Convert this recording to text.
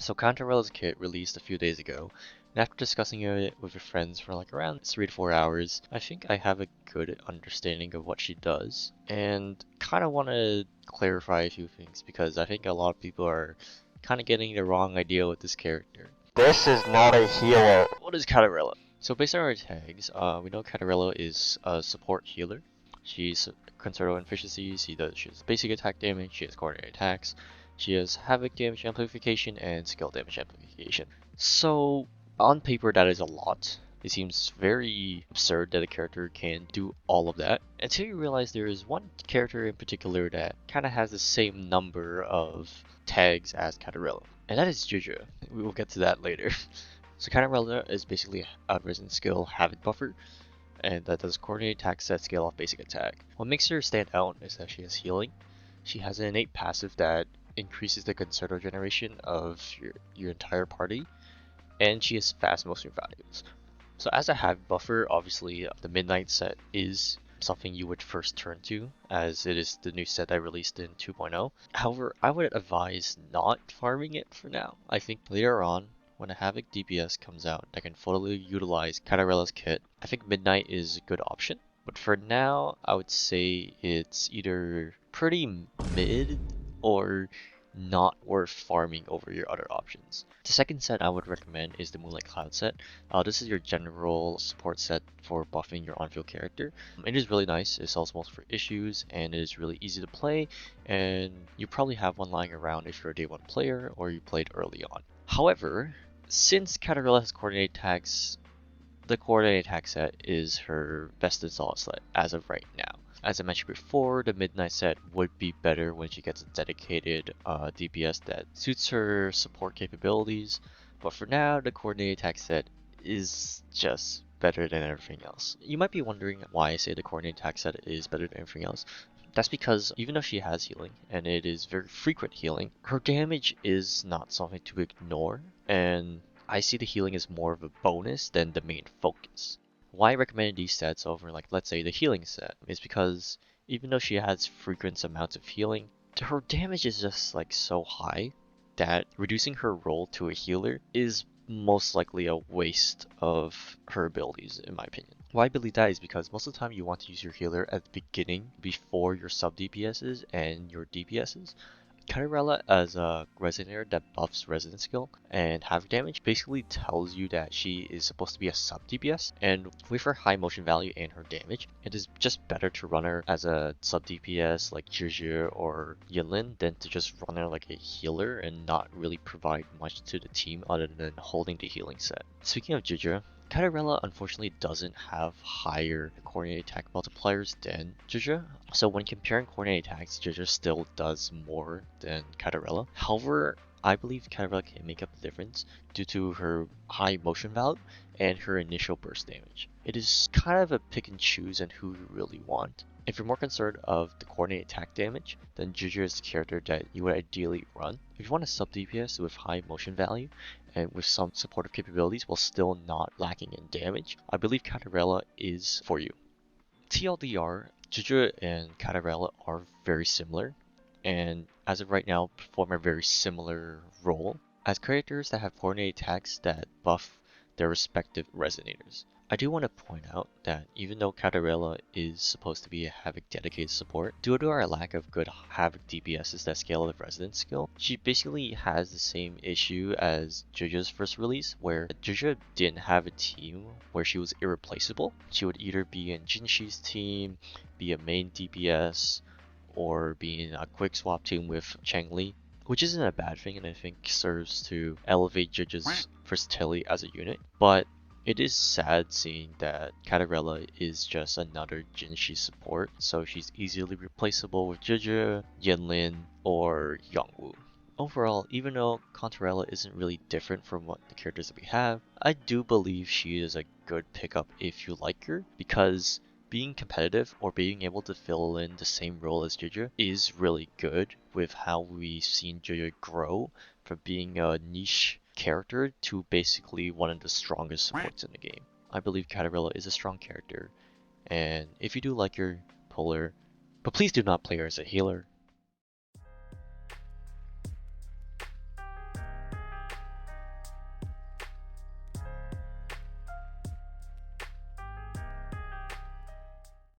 So Cantarella's kit released a few days ago, and after discussing it with your friends for like around 3 to 4 hours, I think I have a good understanding of what she does, and kind of want to clarify a few things because I think a lot of people are kind of getting the wrong idea with this character. This is not a healer. What is Cantarella? So based on our tags, we know Cantarella is a support healer. She's considerable efficiency, she has basic attack damage, she has coordinated attacks, she has havoc damage amplification, and skill damage amplification. So on paper that is a lot. It seems very absurd that a character can do all of that, until you realize there is one character in particular that kind of has the same number of tags as Cantarella, and that is Juju. We will get to that later. So Cantarella is basically a risen skill Havoc buffer, and that does coordinate attacks that scale off basic attack. What makes her stand out is that she has healing. She has an innate passive that increases the concerto generation of your entire party, and she has fast motion values. So as a Havoc buffer, obviously the Midnight set is something you would first turn to, as it is the new set I released in 2.0. However, I would advise not farming it for now. I think later on, when a Havoc DPS comes out that can fully utilize Cantarella's kit, I think Midnight is a good option. But for now, I would say it's either pretty mid or not worth farming over your other options. The second set I would recommend is the Moonlight Cloud set. This is your general support set for buffing your on-field character. It is really nice, it sells most for issues, and it is really easy to play, and you probably have one lying around if you're a day 1 player or you played early on. However, since Cantarella has coordinate attacks, the coordinate attack set is her best install set as of right now. As I mentioned before, the Midnight set would be better when she gets a dedicated DPS that suits her support capabilities, but for now, the coordinate attack set is just better than everything else. You might be wondering why I say the coordinate attack set is better than everything else. That's because even though she has healing, and it is very frequent healing, her damage is not something to ignore, and I see the healing as more of a bonus than the main focus. Why I recommended these sets over, like, let's say the healing set is because even though she has frequent amounts of healing, her damage is just like so high that reducing her role to a healer is most likely a waste of her abilities, in my opinion. Why I believe that is because most of the time you want to use your healer at the beginning before your sub DPSs and your DPSs. Cantarella as a Resonator that buffs Resonant skill and Havoc damage basically tells you that she is supposed to be a sub DPS, and with her high motion value and her damage, it is just better to run her as a sub DPS like Juju or Yinlin than to just run her like a healer and not really provide much to the team other than holding the healing set. Speaking of Juju, Cantarella unfortunately doesn't have higher coordinated attack multipliers than Juju, so when comparing coordinated attacks, Juju still does more than Cantarella. However, I believe Cantarella can make up the difference due to her high motion value and her initial burst damage. It is kind of a pick and choose on who you really want. If you're more concerned of the coordinated attack damage, then Juju is the character that you would ideally run. If you want a sub DPS with high motion value and with some supportive capabilities while still not lacking in damage, I believe Cantarella is for you. TLDR, Juju and Cantarella are very similar, and as of right now perform a very similar role as characters that have coordinated attacks that buff their respective resonators. I do want to point out that even though Cantarella is supposed to be a Havoc dedicated support, due to our lack of good Havoc DPSs that scale with Resonant skill, she basically has the same issue as Juju's first release, where Juju didn't have a team where she was irreplaceable. She would either be in Jinshi's team, be a main DPS, or be in a quick swap team with Changli, which isn't a bad thing and I think serves to elevate Juju's versatility as a unit, but it is sad seeing that Cantarella is just another Jinshi support, so she's easily replaceable with Juju, Yinlin, or Yongwu. Overall, even though Cantarella isn't really different from what the characters that we have, I do believe she is a good pickup if you like her, because being competitive or being able to fill in the same role as Juju is really good with how we've seen Juju grow from being a niche character to basically one of the strongest supports in the game. I believe Cantarella is a strong character, and if you do like her, pull her, but please do not play her as a healer.